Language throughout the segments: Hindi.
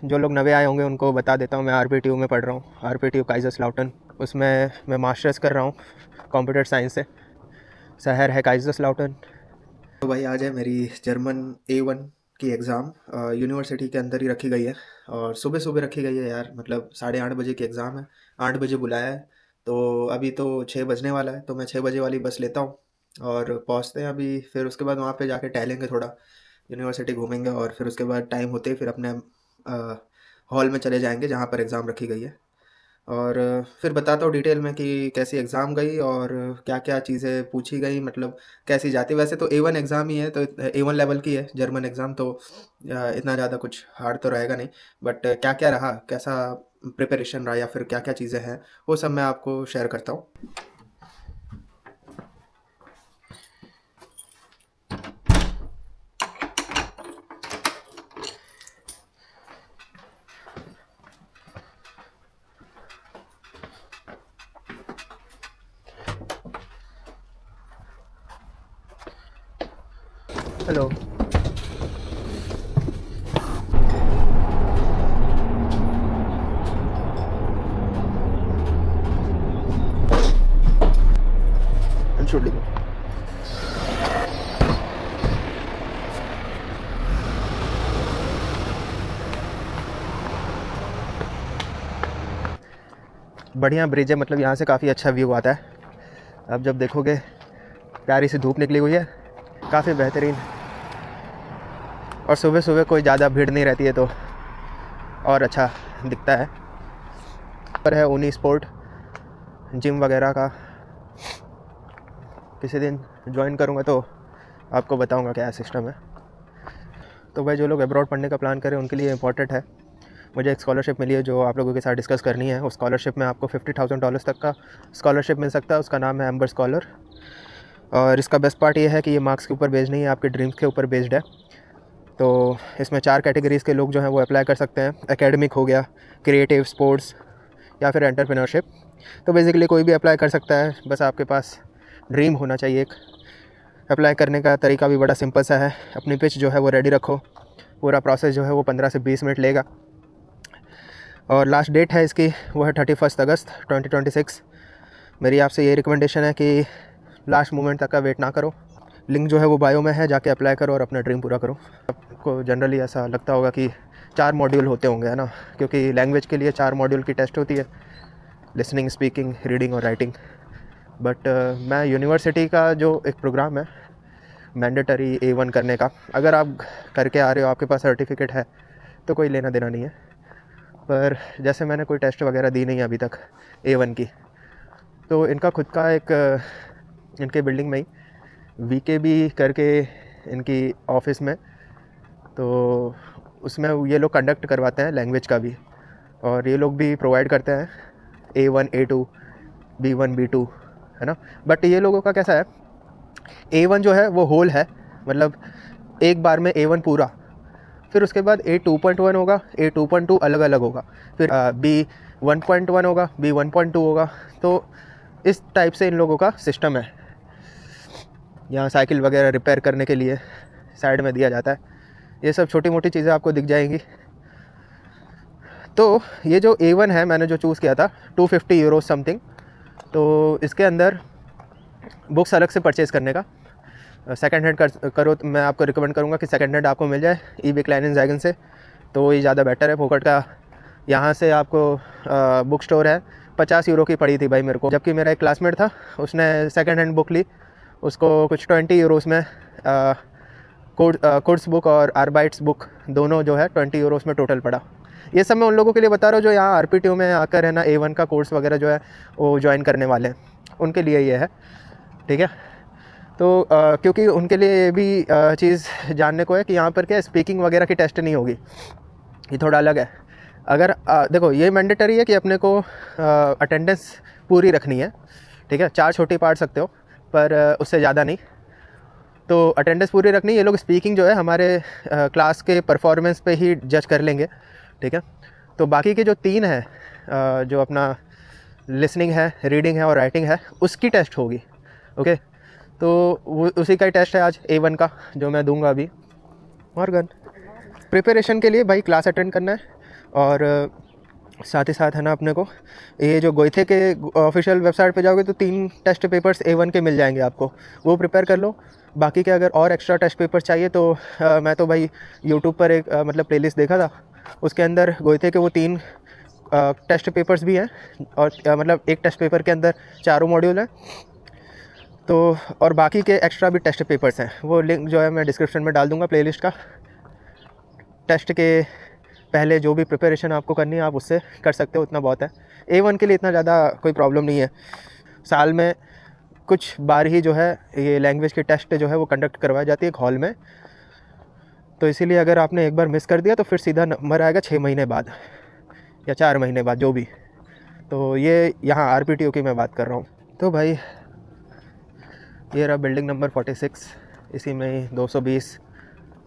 जो लोग नए आए होंगे उनको बता देता हूँ, मैं आरपीटीयू में पढ़ रहा हूँ, आरपीटीयू काइजरस्लाउटन। उसमें मैं मास्टर्स कर रहा हूँ कंप्यूटर साइंस से। शहर है काइजरस्लाउटन। तो भाई आज है मेरी जर्मन A1 की एग्ज़ाम। यूनिवर्सिटी के अंदर ही रखी गई है और सुबह सुबह रखी गई है यार, मतलब 8:30 बजे की एग्ज़ाम है। 8 बजे बुलाया है, तो अभी तो 6 बजने वाला है, तो मैं 6 बजे वाली बस लेता हूँ और पहुँचते हैं अभी। फिर उसके बाद वहाँ पे जाके टहलेंगे थोड़ा, यूनिवर्सिटी घूमेंगे और फिर उसके बाद टाइम होते ही फिर अपने हॉल में चले जाएंगे जहाँ पर एग्ज़ाम रखी गई है। और फिर बताता हूँ डिटेल में कि कैसी एग्ज़ाम गई और क्या क्या चीज़ें पूछी गई, मतलब कैसी जाती। वैसे तो A1 एग्ज़ाम ही है, तो A1 लेवल की है जर्मन एग्ज़ाम, तो इतना ज़्यादा कुछ हार्ड तो रहेगा नहीं। बट क्या क्या रहा, कैसा प्रिपरेशन रहा या फिर क्या क्या चीज़ें हैं, वो सब मैं आपको शेयर करता हूँ। हेलो। Entschuldigung। बढ़िया ब्रिज है, मतलब यहाँ से काफ़ी अच्छा व्यू आता है। अब जब देखोगे प्यारी सी धूप निकली हुई है, काफ़ी बेहतरीन। और सुबह सुबह कोई ज़्यादा भीड़ नहीं रहती है तो और अच्छा दिखता है। पर है ऊनी स्पोर्ट जिम वगैरह का, किसी दिन ज्वाइन करूँगा तो आपको बताऊँगा क्या सिस्टम है। तो भाई जो लोग अब्रॉड पढ़ने का प्लान करें उनके लिए इम्पॉर्टेंट है, मुझे एक स्कॉलरशिप मिली है जो आप लोगों के साथ डिस्कस करनी है। उस स्कॉलरशिप में आपको $50,000 तक का स्कॉलरशिप मिल सकता है। उसका नाम है एम्बर स्कॉलर। और इसका बेस्ट पार्ट ये है कि ये मार्क्स के ऊपर बेस्ड नहीं है, आपके ड्रीम्स के ऊपर बेस्ड है। तो इसमें 4 कैटेगरीज़ के लोग जो हैं वो अप्लाई कर सकते हैं। एकेडमिक हो गया, क्रिएटिव, स्पोर्ट्स या फिर एंटरप्रेन्योरशिप। तो बेसिकली कोई भी अप्लाई कर सकता है, बस आपके पास ड्रीम होना चाहिए एक। अप्लाई करने का तरीका भी बड़ा सिंपल सा है, अपनी पिच जो है वो रेडी रखो। पूरा प्रोसेस जो है वो 15 से 20 मिनट लेगा और लास्ट डेट है इसकी वो है 31 अगस्त 2026। मेरी आपसे ये रिकमेंडेशन है कि लास्ट मोमेंट तक का वेट ना करो। लिंक जो है वो बायो में है, जाके अप्लाई करो और अपना ड्रीम पूरा करो। आपको जनरली ऐसा लगता होगा कि 4 मॉड्यूल होते होंगे, है ना, क्योंकि लैंग्वेज के लिए 4 मॉड्यूल की टेस्ट होती है, लिसनिंग, स्पीकिंग, रीडिंग और राइटिंग। बट मैं यूनिवर्सिटी का जो एक प्रोग्राम है मैंडेटरी A1 करने का, अगर आप करके आ रहे हो, आपके पास सर्टिफिकेट है, तो कोई लेना देना नहीं है। पर जैसे मैंने कोई टेस्ट वगैरह दी नहीं है अभी तक A1 की, तो इनका खुद का एक इनके बिल्डिंग में ही VKB करके इनकी ऑफिस में, तो उसमें ये लोग कंडक्ट करवाते हैं लैंग्वेज का भी, और ये लोग भी प्रोवाइड करते हैं A1, A2, B1, B2, है ना। बट ये लोगों का कैसा है, A1 जो है वो होल है, मतलब एक बार में A1 पूरा, फिर उसके बाद A2.1 होगा, A2.2 अलग अलग होगा, फिर B1.1 होगा, B1.2 होगा। तो इस टाइप से इन लोगों का सिस्टम है। यहाँ साइकिल वगैरह रिपेयर करने के लिए साइड में दिया जाता है। ये सब छोटी मोटी चीज़ें आपको दिख जाएंगी। तो ये जो A1 है मैंने जो चूज़ किया था, €250 समथिंग। तो इसके अंदर बुक्स अलग से परचेज़ करने का, सेकंड हैंड करो तो मैं आपको रिकमेंड करूँगा कि सेकंड हैंड आपको मिल जाए ईबे क्लाइनेंजाइगन से, तो ये ज़्यादा बेटर है। फोकट का यहाँ से आपको बुक स्टोर है, €50 की पड़ी थी भाई मेरे को, जबकि मेरा एक क्लासमेट था उसने सेकंड हैंड बुक ली, उसको कुछ €20 में कोर्स बुक और आर्बाइट्स बुक दोनों जो है €20 में टोटल पड़ा। ये सब मैं उन लोगों के लिए बता रहा हूँ जो यहाँ आरपीटीयू में आकर है ना A1 का कोर्स वगैरह जो है वो ज्वाइन करने वाले हैं, उनके लिए ये है, ठीक है। तो क्योंकि उनके लिए ये भी चीज़ जानने को है कि यहाँ पर क्या स्पीकिंग वगैरह की टेस्ट नहीं होगी, ये थोड़ा अलग है। अगर देखो ये मैंडेटरी है कि अपने को अटेंडेंस पूरी रखनी है, ठीक है। 4 छोटी पार्ट सकते हो पर उससे ज़्यादा नहीं, तो अटेंडेंस पूरी रखनी। ये लोग स्पीकिंग जो है हमारे क्लास के परफॉर्मेंस पे ही जज कर लेंगे, ठीक है। तो बाकी के जो 3 है, जो अपना लिसनिंग है, रीडिंग है और राइटिंग है, उसकी टेस्ट होगी, ओके। तो वो उसी का ही टेस्ट है आज A1 का जो मैं दूंगा अभी। मॉर्गन प्रिपरेशन के लिए भाई क्लास अटेंड करना है, और साथ ही साथ है ना अपने को ये जो गोइथे के ऑफिशियल वेबसाइट पे जाओगे तो 3 टेस्ट पेपर्स A1 के मिल जाएंगे आपको, वो प्रिपेयर कर लो। बाकी के अगर और एक्स्ट्रा टेस्ट पेपर चाहिए तो मैं तो भाई यूट्यूब पर एक मतलब प्लेलिस्ट देखा था, उसके अंदर गोइथे के वो 3 टेस्ट पेपर्स भी हैं और मतलब एक टेस्ट पेपर के अंदर चारों मॉड्यूल हैं। तो और बाकी के एक्स्ट्रा भी टेस्ट पेपर्स हैं, वो लिंक जो है मैं डिस्क्रिप्शन में डाल दूँगा प्लेलिस्ट का। टेस्ट के पहले जो भी प्रिपरेशन आपको करनी है आप उससे कर सकते हो, उतना बहुत है। A1 के लिए इतना ज़्यादा कोई प्रॉब्लम नहीं है। साल में कुछ बार ही जो है ये लैंग्वेज की टेस्ट जो है वो कंडक्ट करवाई जाती है एक हॉल में, तो इसीलिए अगर आपने एक बार मिस कर दिया तो फिर सीधा नंबर आएगा 6 महीने बाद या 4 महीने बाद जो भी। तो ये यहाँ RPTO की मैं बात कर रहा हूँ। तो भाई ये रहा बिल्डिंग नंबर 46, इसी में ही 220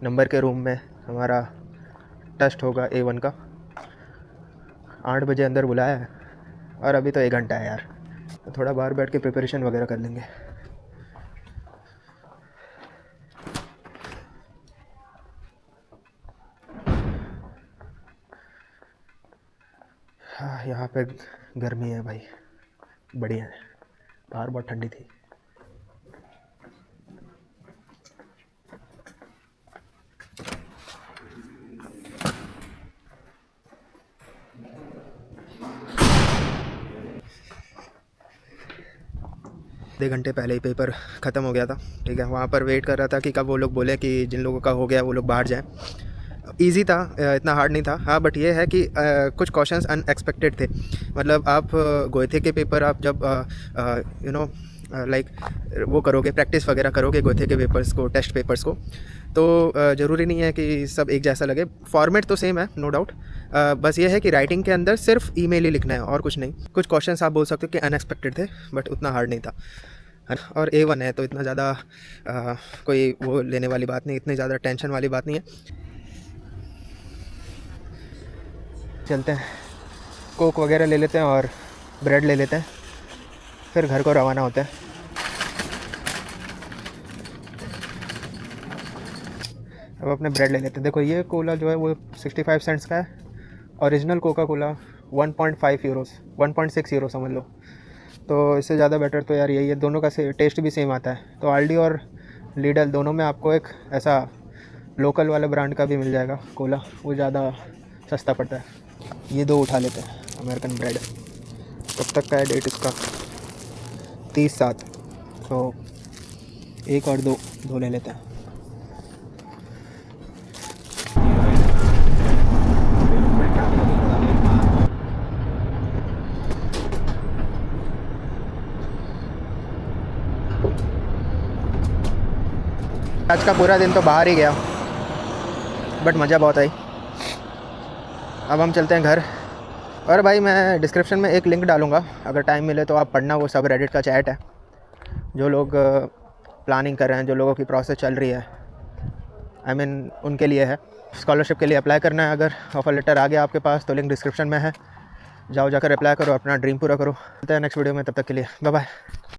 नंबर के रूम में हमारा टेस्ट होगा A1 का। 8 बजे अंदर बुलाया है और अभी तो 1 घंटा है यार, तो थोड़ा बाहर बैठ के प्रिपरेशन वगैरह कर लेंगे। हाँ यहाँ पे गर्मी है भाई, बढ़िया है। बाहर बहुत ठंडी थी। आधे घंटे पहले ही पेपर ख़त्म हो गया था, ठीक है। वहाँ पर वेट कर रहा था कि कब वो लोग बोले कि जिन लोगों का हो गया वो लोग बाहर जाएं। इजी था, इतना हार्ड नहीं था। हाँ बट ये है कि कुछ क्वेश्चंस अनएक्सपेक्टेड थे। मतलब आप गोएथे के पेपर आप जब यू नो लाइक वो करोगे, प्रैक्टिस वगैरह करोगे गोएथे के पेपर्स को, टेस्ट पेपर्स को, तो ज़रूरी नहीं है कि सब एक जैसा लगे। फॉर्मेट तो सेम है नो डाउट, बस ये है कि राइटिंग के अंदर सिर्फ ईमेल ही लिखना है और कुछ नहीं। कुछ क्वेश्चंस आप बोल सकते हो कि अनएक्सपेक्टेड थे बट उतना हार्ड नहीं था, है ना। और A1 है तो इतना ज़्यादा कोई वो लेने वाली बात नहीं, इतनी ज़्यादा टेंशन वाली बात नहीं है। चलते हैं, कोक वगैरह ले लेते हैं और ब्रेड ले लेते हैं, फिर घर को रवाना होते हैं। अब अपने ब्रेड ले लेते हैं। देखो ये कोला जो है वो 65 सेंट्स का है, original Coca Cola 1.5 Euros, 1.6 euro समझ लो। तो इससे ज़्यादा बेटर तो यार यही है, दोनों का टेस्ट भी सेम आता है। तो आल्डी और लीडल दोनों में आपको एक ऐसा लोकल वाला ब्रांड का भी मिल जाएगा कोला, वो ज़्यादा सस्ता पड़ता है। ये 2 उठा लेते हैं अमेरिकन ब्रेड। कब तक का है डेट इसका? 30/7, तो 1 और 2 ले लेते हैं। आज का पूरा दिन तो बाहर ही गया बट मज़ा बहुत आई। अब हम चलते हैं घर। और भाई मैं डिस्क्रिप्शन में एक लिंक डालूँगा, अगर टाइम मिले तो आप पढ़ना। वो सब रेडिट का चैट है, जो लोग प्लानिंग कर रहे हैं, जो लोगों की प्रोसेस चल रही है, आई मीन उनके लिए है। स्कॉलरशिप के लिए अप्लाई करना है, अगर ऑफ़र लेटर आ गया आपके पास तो लिंक डिस्क्रिप्शन में है, जाओ जाकर अप्लाई करो, अपना ड्रीम पूरा करो। मिलते हैं नेक्स्ट वीडियो में, तब तक के लिए बाय बाय।